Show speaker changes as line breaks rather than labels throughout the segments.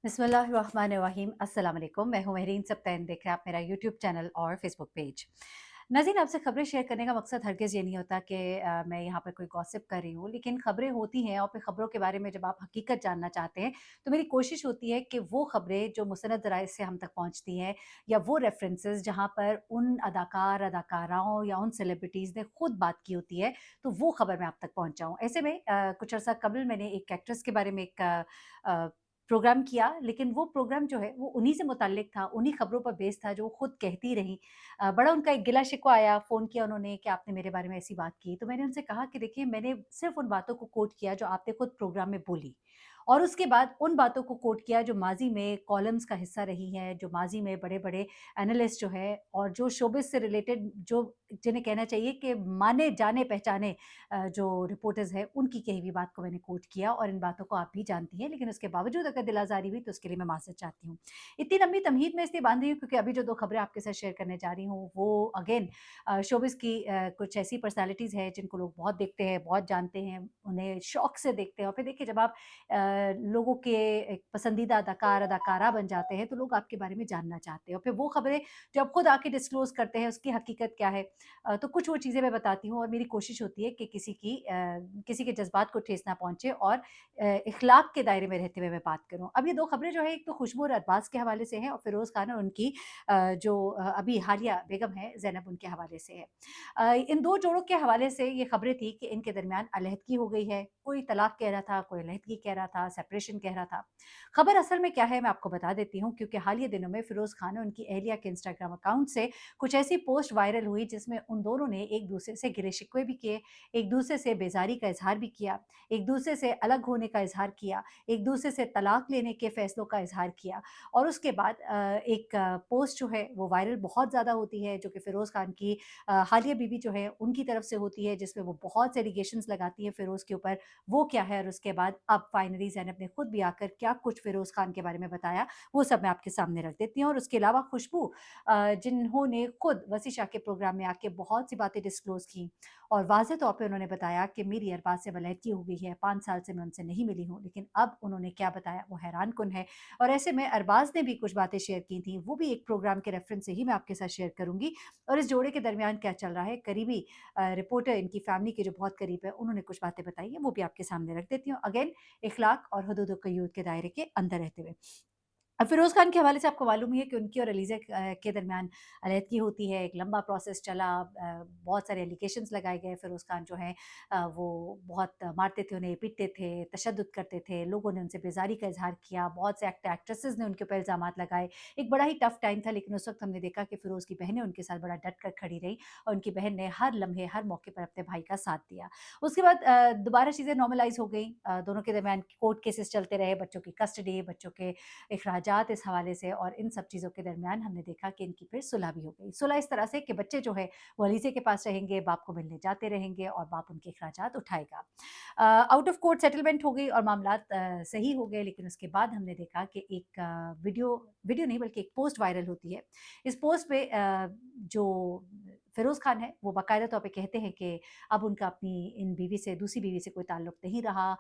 बिस्मिल्लाहिर्रहमानिर्रहीम अस्सलाम वालेकुम। मैं हूँ महरीन सब्तैन, देख रहे हैं आप मेरा यूट्यूब चैनल और फेसबुक पेज। नाज़रीन, आपसे खबरें शेयर करने का मकसद हरगिज़ ये नहीं होता कि मैं यहाँ पर कोई गॉसिप कर रही हूँ, लेकिन खबरें होती हैं और फिर खबरों के बारे में जब आप हकीकत जानना चाहते हैं, तो मेरी कोशिश होती है कि वो खबरें जो मुसनद ज़राए से हम तक पहुँचती हैं या वो रेफ़रेंसेस जहाँ पर उन अदाकार, अदाकाराओं या उन सेलिब्रिटीज़ ने खुद बात की होती है, तो वो खबर मैं आप तक पहुँचाऊँ। ऐसे में कुछ अर्सा कबल मैंने एक एक्ट्रेस के बारे में एक प्रोग्राम किया, लेकिन वो प्रोग्राम जो है वो उन्हीं से मुतल्लिक था, उन्हीं खबरों पर बेस्ड था जो वो खुद कहती रहीं। बड़ा उनका एक गिला-शिकवा आया, फ़ोन किया उन्होंने कि आपने मेरे बारे में ऐसी बात की। तो मैंने उनसे कहा कि देखिए, मैंने सिर्फ़ उन बातों को कोट किया जो आपने खुद प्रोग्राम में बोली, और उसके बाद उन बातों को कोट किया जो माज़ी में कॉलम्स का हिस्सा रही हैं, जो माज़ी में बड़े-बड़े एनालिस्ट जो हैं और जो शोबिज़ से रिलेटेड जो जिन्हें कहना चाहिए कि माने जाने-पहचाने जो रिपोर्टर्स हैं, उनकी कही हुई बात को मैंने कोट किया, और इन बातों को आप भी जानती हैं, लेकिन उसके बावजूद अगर दिल आज़ारी हुई तो उसके लिए मैं माफ़िरत चाहती हूँ। इतनी लंबी तमहीद मैं इसलिए बाँध रही हूँ क्योंकि अभी जो 2 खबरें आपके साथ शेयर करने जा रही हूँ वो अगेन शोबिज़ की कुछ ऐसी पर्सनैलिटीज़ हैं जिनको लोग बहुत देखते हैं, बहुत जानते हैं, उन्हें शौक से देखते हैं, और फिर देखिए जब आप लोगों के एक पसंदीदा अदाकार, अदाकारा बन जाते हैं तो लोग आपके बारे में जानना चाहते हैं, और फिर वो खबरें जो आप खुद आके डिस्क्लोज़ करते हैं उसकी हकीकत क्या है? तो कुछ वो चीज़ें मैं बताती हूँ, और मेरी कोशिश होती है कि किसी के जज़्बात को ठेस ना पहुँचे और इख़लाक़ के दायरे में रहते हुए मैं बात करूँ। अब ये 2 खबरें जो है, एक तो खुशबू और अरबाज़ के हवाले से है, और फ़िरोज़ खान और उनकी जो अभी हालिया बेगम है ज़ैनब, उनके हवाले से है। इन 2 जोड़ों के हवाले से ये खबरें थी कि इनके दरमियान अलहदगी हो गई है। कोई तलाक कह रहा था, कोई अलहदगी कह रहा था, सेपरेशन कह रहा था। खबर असल में क्या है मैं आपको बता देती हूँ, क्योंकि हालिया दिनों में फ़िरोज़ खान और उनकी अहलिया के इंस्टाग्राम अकाउंट से कुछ ऐसी पोस्ट वायरल हुई जिसमें उन दोनों ने एक-दूसरे से गिले-शिकवे भी किए, एक-दूसरे से बेज़ारी का इज़हार भी किया, एक-दूसरे से अलग होने का इज़हार किया, एक-दूसरे से तलाक लेने के फ़ैसलों का इज़हार किया, और उसके बाद एक पोस्ट जो है वो वायरल बहुत ज़्यादा होती है, जो कि फ़िरोज़ खान की हालिया बीवी जो है उनकी तरफ से होती है, जिसमें वो बहुत से एलिगेशंस लगाती है फ़िरोज़ के ऊपर। वो क्या है, और उसके बाद अब फाइनली ज़ैनब ने खुद भी आकर क्या कुछ फ़िरोज़ खान के बारे में बताया, वो सब मैं आपके सामने रख देती हूँ। और उसके अलावा खुशबू जिन्होंने खुद वसी शाह के प्रोग्राम में आके बहुत सी बातें डिस्क्लोज़ की, और वाज़ेह तौर पे उन्होंने बताया कि मेरी अरबाज़ से अलहदगी हो गई है, 5 साल से मैं उनसे नहीं मिली हूँ, लेकिन अब उन्होंने क्या बताया वो हैरान-कुन है। और ऐसे में अरबाज़ ने भी कुछ बातें शेयर की थी, वो भी एक प्रोग्राम के रेफ़रेंस से ही मैं आपके साथ शेयर करूँगी, और इस जोड़े के दरमियान क्या चल रहा है, करीबी रिपोर्टर इनकी फ़ैमिली के जो बहुत करीब है, उन्होंने कुछ बातें बताई हैं, वो भी आपके सामने रख देती हूँ। अगेन इख़लाक़ और हुदूद-व-क़यूद के दायरे के अंदर रहते हुए। अब फ़िरोज़ खान के हवाले से आपको मालूम ही है कि उनकी और अलीज़ा के दरमियान अलहदगी होती है, एक लंबा प्रोसेस चला, बहुत सारे एलिगेशंस लगाए गए। फ़िरोज़ खान जो हैं वो बहुत मारते थे उन्हें, पीटते थे, तशद्दुद करते थे, लोगों ने उनसे बेज़ारी का इज़हार किया, बहुत से एक्ट्रेसेस ने उनके ऊपर इल्ज़ामात लगाए। एक बड़ा ही टफ़ टाइम था, लेकिन उस वक़्त हमने देखा कि फ़िरोज़ की बहनें उनके साथ बड़ा डट कर खड़ी रहीं, और उनकी बहन ने हर लम्हे, हर मौके पर अपने भाई का साथ दिया। उसके बाद दोबारा चीज़ें नॉर्मलाइज़ हो गईं, दोनों के दरमियान कोर्ट केसेस चलते रहे, बच्चों की कस्टडी, बच्चों के इखराजात इस हवाले से, और इन सब चीज़ों के दरमियान हमने देखा कि इनकी फिर सुलह भी हो गई। सुलह इस तरह से कि बच्चे जो है वो अलीज़े के पास रहेंगे, बाप को मिलने जाते रहेंगे, और बाप उनके इखराजात उठाएगा। आउट ऑफ कोर्ट सेटलमेंट हो गई और मामलात सही हो गए, लेकिन उसके बाद हमने देखा कि एक वीडियो वीडियो नहीं बल्कि एक पोस्ट वायरल होती है। इस पोस्ट पे जो फ़िरोज़ खान है वो बाकायदा तौर पे कहते हैं कि अब उनका अपनी इन बीवी से, दूसरी बीवी से कोई ताल्लुक नहीं रहा,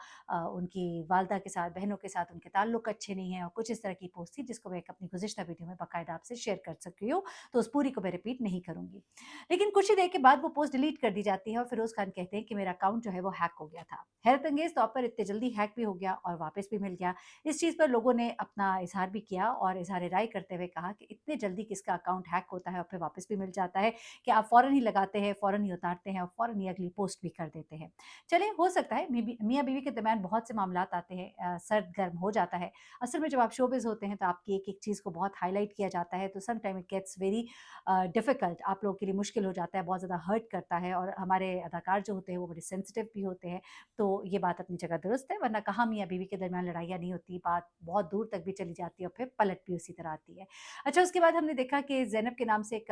उनकी वालदा के साथ, बहनों के साथ उनके ताल्लुक अच्छे नहीं हैं, और कुछ इस तरह की पोस्ट थी जिसको मैं एक अपनी गुज़िश्ता वीडियो में बाकायदा आपसे शेयर कर चुकी हूँ, तो उस पूरी को मैं रिपीट नहीं करूँगी। लेकिन कुछ ही देर के बाद वो पोस्ट डिलीट कर दी जाती है, और फ़िरोज़ खान कहते हैं कि मेरा अकाउंट जो है वो हैक हो गया था। हैरत-अंगेज़ तौर पर इतने जल्दी हैक भी हो गया और वापस भी मिल गया। इस चीज़ पर लोगों ने अपना इज़हार भी किया, और इज़हार-ए-राय करते हुए कहा कि इतने जल्दी किसका अकाउंट हैक होता है और फिर वापस भी मिल जाता है, कि आप फ़ौरन ही लगाते हैं, फ़ौरन ही उतारते हैं और फ़ौरन ही अगली पोस्ट भी कर देते हैं। चलिए, हो सकता है मियाँ-बीवी के दरमियान बहुत से मामलात आते हैं, सर्द-गर्म हो जाता है। असल में जब आप शोबिज़ होते हैं तो आपकी एक-एक चीज़ को बहुत हाइलाइट किया जाता है, तो some time it gets very difficult, आप लोगों के लिए मुश्किल हो जाता है, बहुत ज़्यादा हर्ट करता है, और हमारे अदाकार जो होते हैं वो बड़े सेंसिटिव भी होते हैं, तो ये बात अपनी जगह दुरुस्त है, वरना कहाँ मियाँ-बीवी के दरमियान लड़ाइयाँ नहीं होती, बात बहुत दूर तक भी चली जाती है और फिर पलट भी उसी तरह आती है। अच्छा, उसके बाद हमने देखा कि ज़ैनब के नाम से एक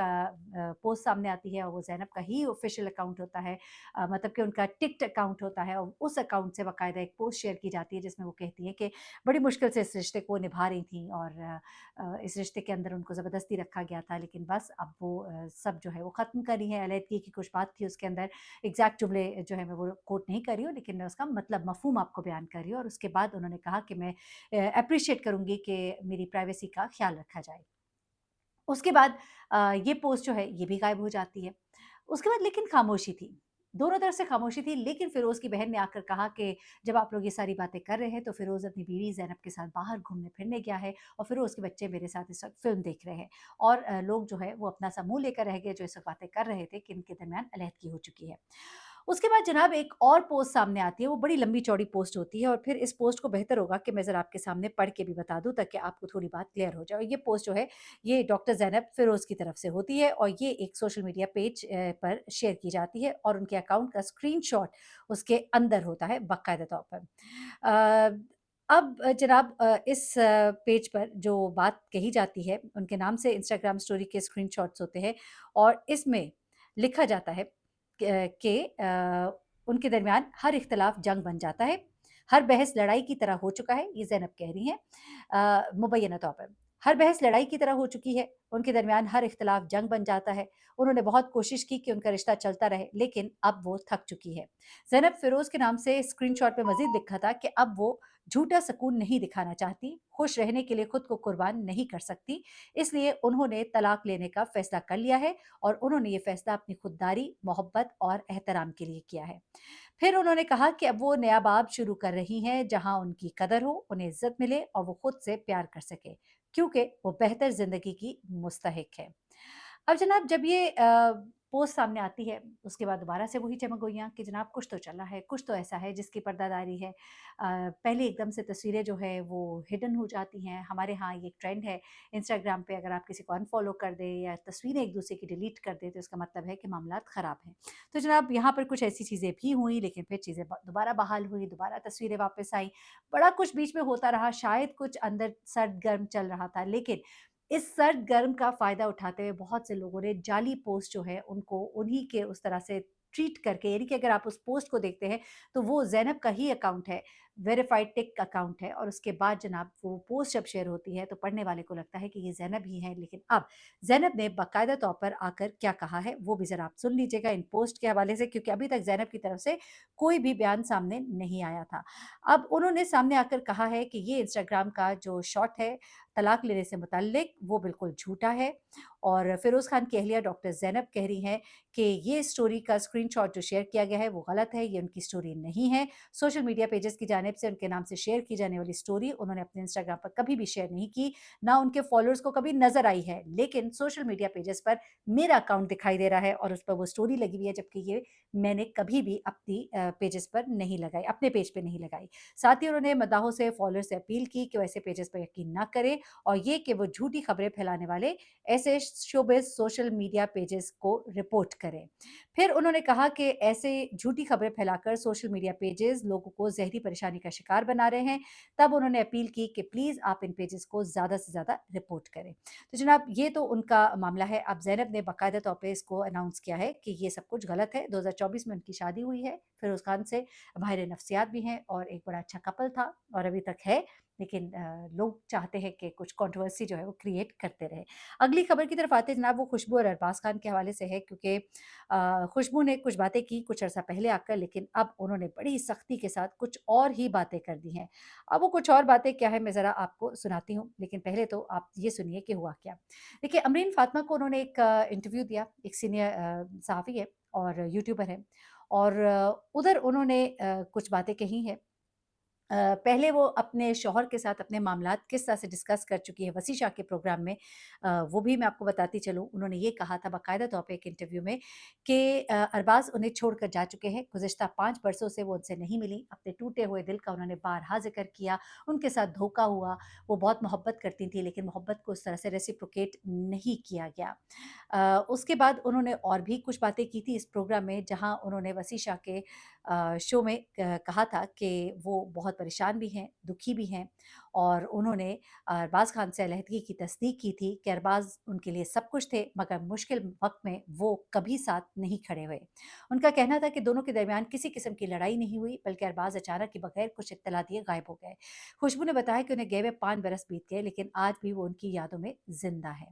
पोस्ट सामने आती है और वो ज़ैनब का ही ऑफ़िशियल अकाउंट होता है, मतलब कि उनका टिक्ड अकाउंट होता है और उस अकाउंट से बाकायदा एक पोस्ट शेयर की जाती है जिसमें वो कहती हैं कि बड़ी मुश्किल से इस रिश्ते को निभा रही थीं और इस रिश्ते के अंदर उनको ज़बरदस्ती रखा गया था, लेकिन बस अब वो सब जो है वो ख़त्म कर रही हैं। अलैदगी की कुछ बात थी उसके अंदर, एग्ज़ैक्ट जुमले जो है मैं वो कोट नहीं कर रही हूँ, लेकिन मैं उसका मतलब मफ़हूम आपको बयान कर रही हूँ और उसके बाद उन्होंने कहा कि मैं एप्रिशिएट करूँगी कि मेरी प्राइवेसी का ख़्याल रखा जाए। उसके बाद ये पोस्ट जो है ये भी गायब हो जाती है। उसके बाद लेकिन खामोशी थी। दोनों तरफ से खामोशी थी, लेकिन फ़िरोज़ की बहन ने आकर कहा कि जब आप लोग ये सारी बातें कर रहे हैं तो फ़िरोज़ अपनी बीवी ज़ैनब के साथ बाहर घूमने-फिरने गया है और फ़िरोज़ के बच्चे मेरे साथ इस वक़्त फ़िल्म देख रहे हैं। और लोग जो है वो अपना सा मुँह लेकर रह गए जो इस वक़्त बातें कर रहे थे कि इनके दरमियान अलैदगी हो चुकी है। उसके बाद जनाब एक और पोस्ट सामने आती है, वो बड़ी लंबी-चौड़ी पोस्ट होती है और फिर इस पोस्ट को बेहतर होगा कि मैं ज़रा आपके सामने पढ़ के भी बता दूँ ताकि आपको थोड़ी बात क्लियर हो जाए। और ये पोस्ट जो है, ये डॉक्टर ज़ैनब फ़िरोज़ की तरफ से होती है और ये एक सोशल मीडिया पेज पर शेयर की जाती है और उनके अकाउंट का स्क्रीनशॉट उसके अंदर होता है बाकायदा तौर पर। अब जनाब इस पेज पर जो बात कही जाती है, उनके नाम से इंस्टाग्राम स्टोरी के स्क्रीनशॉट्स होते हैं और इसमें लिखा जाता है के उनके दरमियान हर इख्तिलाफ जंग बन जाता है, हर बहस लड़ाई की तरह हो चुका है, ये ज़ैनब कह रही हैं मुबैय्यना तौर पर। हर बहस लड़ाई की तरह हो चुकी है, उनके दरमियान हर इख्तिलाफ जंग बन जाता है। उन्होंने बहुत कोशिश की कि उनका रिश्ता चलता रहे, लेकिन अब वो थक चुकी है। ज़ैनब फ़िरोज़ के नाम से स्क्रीनशॉट में मज़ीद लिखा था कि अब वो झूठा सुकून नहीं दिखाना चाहती, खुश रहने के लिए खुद को कुर्बान नहीं कर सकती, इसलिए उन्होंने तलाक लेने का फ़ैसला कर लिया है और उन्होंने ये फ़ैसला अपनी खुददारी, मोहब्बत और एहतराम के लिए किया है। फिर उन्होंने कहा कि अब वो नया बाब शुरू कर रही हैं, जहाँ उनकी कदर हो, उन्हें इज़्ज़त मिले और वो खुद से प्यार कर सकें, क्योंकि वो बेहतर ज़िंदगी की मुस्तहिक है। अब जनाब जब ये पोस्ट सामने आती है, उसके बाद दोबारा से वही चमक-गोइयाँ कि जनाब कुछ तो चला है, कुछ तो ऐसा है जिसकी पर्दादारी है। पहले एकदम से तस्वीरें जो है वो हिडन हो जाती हैं। हमारे यहाँ ये एक ट्रेंड है, इंस्टाग्राम पे अगर आप किसी को अनफ़ॉलो कर दें या तस्वीरें एक-दूसरे की डिलीट कर दें, तो इसका मतलब है कि मामलात ख़राब हैं। तो जनाब यहाँ पर कुछ ऐसी चीज़ें भी हुई, लेकिन फिर चीज़ें ब दोबारा बहाल हुई, दोबारा तस्वीरें वापस आईं। बड़ा कुछ बीच में होता रहा, शायद कुछ अंदर सर्द-गर्म चल रहा था, लेकिन इस सर्द-गर्म का फ़ायदा उठाते हुए बहुत से लोगों ने जाली पोस्ट जो है उनको उन्हीं के उस तरह से ट्रीट करके, यानी कि अगर आप उस पोस्ट को देखते हैं तो वो ज़ैनब का ही अकाउंट है, वेरिफाइड टिक अकाउंट है और उसके बाद जनाब वो पोस्ट जब शेयर होती है तो पढ़ने वाले को लगता है कि ये ज़ैनब ही है। लेकिन अब ज़ैनब ने बाकायदा तौर पर आकर क्या कहा है वो भी ज़रा आप सुन लीजिएगा इन पोस्ट के हवाले से, क्योंकि अभी तक ज़ैनब की तरफ से कोई भी बयान सामने नहीं आया था। अब उन्होंने सामने आकर कहा है कि ये इंस्टाग्राम का जो शॉट है तलाक लेने से मुतल्लिक, वो बिल्कुल झूठा है और फ़िरोज़ खान की अहलिया डॉक्टर ज़ैनब कह रही हैं कि ये स्टोरी का स्क्रीनशॉट जो शेयर किया गया है वो गलत है, ये उनकी स्टोरी नहीं है। सोशल मीडिया पेजेज़ की जानिब से उनके नाम से शेयर की जाने वाली स्टोरी उन्होंने अपने इंस्टाग्राम पर कभी भी शेयर नहीं की, ना उनके फ़ॉलोअर्स को कभी नज़र आई है। लेकिन सोशल मीडिया पेजेज़ पर मेरा अकाउंट दिखाई दे रहा है और उस पर वो स्टोरी लगी हुई है, जबकि ये मैंने कभी भी अपनी पेजेज़ पर नहीं लगाई, अपने पेज पे नहीं लगाई। साथ ही उन्होंने मद्दाहों से, फ़ॉलोअर्स से अपील की कि वो ऐसे पेजेज़ पर यकीन ना करें और ये कि वो झूठी खबरें फैलाने वाले ऐसे शोबिज़ सोशल मीडिया पेजेज़ को रिपोर्ट करें। फिर उन्होंने कहा कि ऐसे झूठी खबरें फैलाकर सोशल मीडिया पेजेज़ लोगों को ज़हरी परेशानी का शिकार बना रहे हैं। तब उन्होंने अपील की कि प्लीज़ आप इन पेजेज़ को ज़्यादा से ज़्यादा रिपोर्ट करें। तो जनाब ये तो उनका मामला है। अब ज़ैनब ने बाकायदा तौर पे इसको अनाउंस किया है कि ये सब कुछ गलत है। 2024 में उनकी शादी हुई है फ़िरोज़ खान से, माहिर नफ्सियात भी हैं और एक बड़ा अच्छा कपल था और अभी तक है। लेकिन लोग चाहते हैं कि कुछ कंट्रोवर्सी जो है वो क्रिएट करते रहें। अगली खबर की तरफ आते हैं जनाब, वो खुशबू और अरबाज़ खान के हवाले से है, क्योंकि खुशबू ने कुछ बातें की कुछ अर्सा पहले आकर, लेकिन अब उन्होंने बड़ी सख्ती के साथ कुछ और ही बातें कर दी हैं। अब वो कुछ और बातें क्या है मैं ज़रा आपको सुनाती हूँ, लेकिन पहले तो आप ये सुनिए कि हुआ क्या। देखिए अमरीन फ़ातिमा को उन्होंने एक इंटरव्यू दिया, एक सीनियर सहाफ़ी है और यूट्यूबर है और उधर उन्होंने कुछ बातें कही हैं। पहले वो अपने शौहर के साथ अपने मामलात किस तरह से डिस्कस कर चुकी है वसी शाह के प्रोग्राम में, वो भी मैं आपको बताती चलूँ। उन्होंने ये कहा था बाकायदा तौर पे एक इंटरव्यू में कि अरबाज़ उन्हें छोड़कर जा चुके हैं, गुज़िश्ता 5 बरसों से वो उनसे नहीं मिली। अपने टूटे हुए दिल का उन्होंने बारहा ज़िक्र किया, उनके साथ धोखा हुआ, वो बहुत मोहब्बत करती थी लेकिन मोहब्बत को उस तरह से रेसिप्रोकेट नहीं किया गया। उसके बाद उन्होंने और भी कुछ बातें की थी इस प्रोग्राम में, जहाँ उन्होंने वसी शाह के शो में कहा था कि वो बहुत परेशान भी हैं, दुखी भी हैं और उन्होंने अरबाज़ खान से अलहदगी की तस्दीक की थी कि अरबाज़ उनके लिए सब कुछ थे, मगर मुश्किल वक़्त में वो कभी साथ नहीं खड़े हुए। उनका कहना था कि दोनों के दरमियान किसी किस्म की लड़ाई नहीं हुई, बल्कि अरबाज़ अचानक ही बगैर कुछ इत्तला दिए गायब हो गए। खुशबू ने बताया कि उन्हें गए हुए 5 बरस बीत गए, लेकिन आज भी वो उनकी यादों में ज़िंदा है।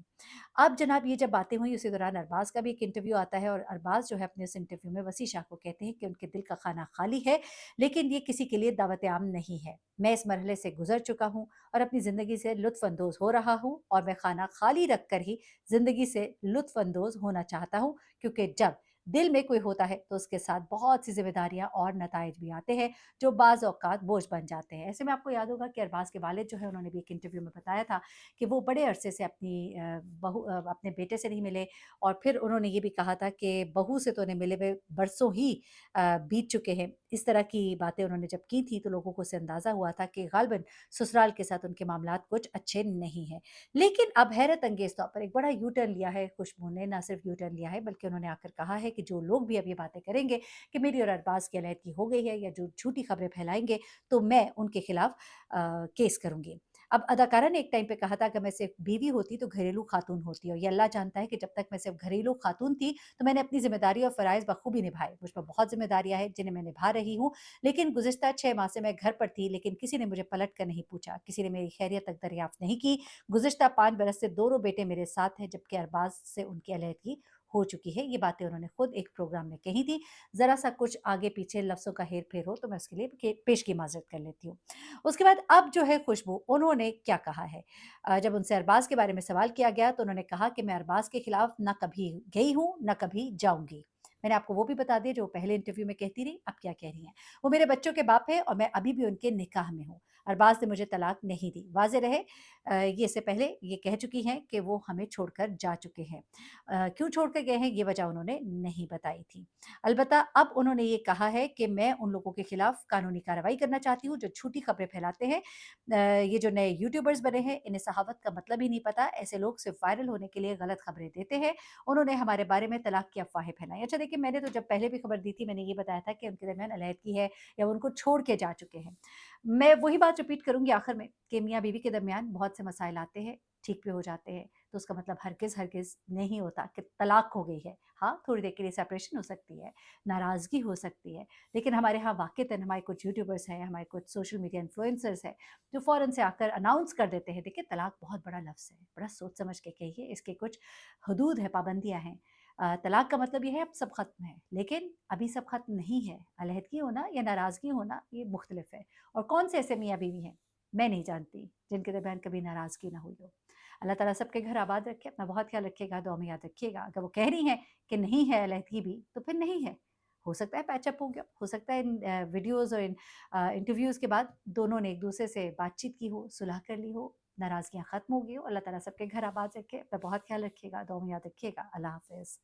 अब जनाब ये जब बातें हुई, उसी दौरान अरबाज़ का भी एक इंटरव्यू आता है और अरबाज़ जो है अपने उस इंटरव्यू में वसी शाह को कहते हैं कि उनके दिल का खाना खाली है, लेकिन ये किसी के लिए दावत-ए-आम नहीं है। मैं इस मरहले से गुज़र चुका हूँ और अपनी ज़िंदगी से लुत्फ़-अंदोज़ हो रहा हूँ और मैं खाना खाली रख कर ही ज़िंदगी से लुत्फ़-अंदोज़ होना चाहता हूँ, क्योंकि जब दिल में कोई होता है तो उसके साथ बहुत सी ज़िम्मेदारियाँ और नताइज भी आते हैं, जो बाज़ औक़ात बोझ बन जाते हैं। ऐसे में आपको याद होगा कि अरबाज़ के वालिद जो है उन्होंने भी एक इंटरव्यू में बताया था कि वो बड़े अरसे से अपनी अपने बेटे से नहीं मिले, और फिर उन्होंने ये भी कहा था कि बहू से तो उन्हें मिले हुए बरसों ही बीत चुके हैं। इस तरह की बातें उन्होंने जब की थी तो लोगों को उससे अंदाज़ा हुआ था कि ग़ालिबन ससुराल के साथ उनके मामलात कुछ अच्छे नहीं हैं। लेकिन अब हैरत अंगेज़ तौर पर एक बड़ा यू टर्न लिया है खुशबू ने, ना सिर्फ यू टर्न लिया है बल्कि उन्होंने आकर कहा है कि जो लोग भी अब ये बातें करेंगे कि मेरी और अरबाज़ की अलहदगी हो गई है या जो झूठी खबरें फैलाएँगे, तो मैं उनके खिलाफ़ केस करूँगी। अब अदाकारा ने एक टाइम पे कहा था कि मैं सिर्फ बीवी होती तो घरेलू खातून होती, और ये अल्लाह जानता है कि जब तक मैं सिर्फ घरेलू खातून थी तो मैंने अपनी ज़िम्मेदारी और फ़राइज़ बखूबी निभाए। मुझ पर बहुत ज़िम्मेदारियाँ हैं जिन्हें मैं निभा रही हूँ, लेकिन गुज़िश्ता 6 माह से मैं घर पर थी, लेकिन किसी ने मुझे पलट कर नहीं पूछा, किसी ने मेरी खैरियत तक दरियाफ़्त नहीं की। गुज़िश्ता 5 बरस से दोनों बेटे मेरे साथ हैं, जबकि अरबाज़ से उनकी अलहदगी हो चुकी है। ये बातें उन्होंने खुद एक प्रोग्राम में कही थी। ज़रा-सा कुछ आगे-पीछे लफ्ज़ों का हेर-फेर हो तो मैं उसके लिए पेशगी माज़रत कर लेती हूँ। उसके बाद अब जो है खुशबू, उन्होंने क्या कहा है? जब उनसे अरबाज़ के बारे में सवाल किया गया तो उन्होंने कहा कि मैं अरबाज़ के खिलाफ़ ना कभी गई हूँ, ना कभी जाऊँगी। मैंने आपको वो भी बता दिया जो पहले इंटरव्यू में कहती रही, अब क्या कह रही हैं। वो मेरे बच्चों के बाप हैं और मैं अभी भी उनके निकाह में हूँ। अरबाज़ ने मुझे तलाक नहीं दी। वाज़ेह रहे, ये इससे पहले ये कह चुकी हैं कि वो हमें छोड़कर जा चुके हैं। क्यों छोड़ कर गए हैं ये वजह उन्होंने नहीं बताई थी। अलबत्ता अब उन्होंने ये कहा है कि मैं उन लोगों के खिलाफ कानूनी कार्रवाई करना चाहती हूँ जो झूठी खबरें फैलाते हैं। ये जो नए यूट्यूबर्स बने हैं इन्हें सहावत का मतलब ही नहीं पता, ऐसे लोग सिर्फ वायरल होने के लिए गलत खबरें देते हैं। उन्होंने हमारे बारे में तलाक की अफवाहें फैलाई। अच्छा देखिए, मैंने तो जब पहले भी खबर दी थी मैंने ये बताया था कि उनके दरमियान अलहदगी है या वो उनको छोड़ के जा चुके हैं। मैं वही बात रिपीट करूँगी आखिर में कि मियाँ-बीवी के दरमियान बहुत से मसाइल आते हैं, ठीक भी हो जाते हैं, तो उसका मतलब हरगिज़ नहीं होता कि तलाक हो गई है। हाँ, थोड़ी देर के लिए सेपरेशन हो सकती है, नाराज़गी हो सकती है, लेकिन हमारे यहाँ वाक़ईतन हमारे कुछ यूट्यूबर्स हैं, हमारे कुछ सोशल मीडिया इन्फ्लुएंसर्स हैं, जो फ़ौरन से आकर अनाउंस कर देते हैं। देखिए, तलाक बहुत बड़ा लफ्ज़ है, बड़ा सोच समझ के कहिए, इसके कुछ हदूद हैं, पाबंदियाँ हैं। तलाक का मतलब ये है अब सब ख़त्म है, लेकिन अभी सब ख़त्म नहीं है। अलहदगी होना या नाराज़गी होना ये मुख्तलिफ़ है, और कौन से ऐसे मियाँ-बीवी हैं, मैं नहीं जानती, जिनके दरमियान कभी नाराज़गी ना हुई हो। अल्लाह ताला सबके घर आबाद रखे, अपना बहुत ख्याल रखिएगा, दुआ में याद रखिएगा। अगर वो कह रही हैं कि नहीं है अलहदगी भी, तो फिर नहीं है। हो सकता है पैच अप हो गया, हो सकता है इन वीडियोज़ और इन इंटरव्यूज़ के बाद दोनों ने एक-दूसरे से बातचीत की हो, सुलह कर ली हो, नाराज़गियाँ ख़त्म हो गई हो। अल्लाह ताला सबके घर आबाद रखे, अपना बहुत ख्याल रखिएगा, दुआ में याद रखिएगा। अल्लाह हाफ़िज़।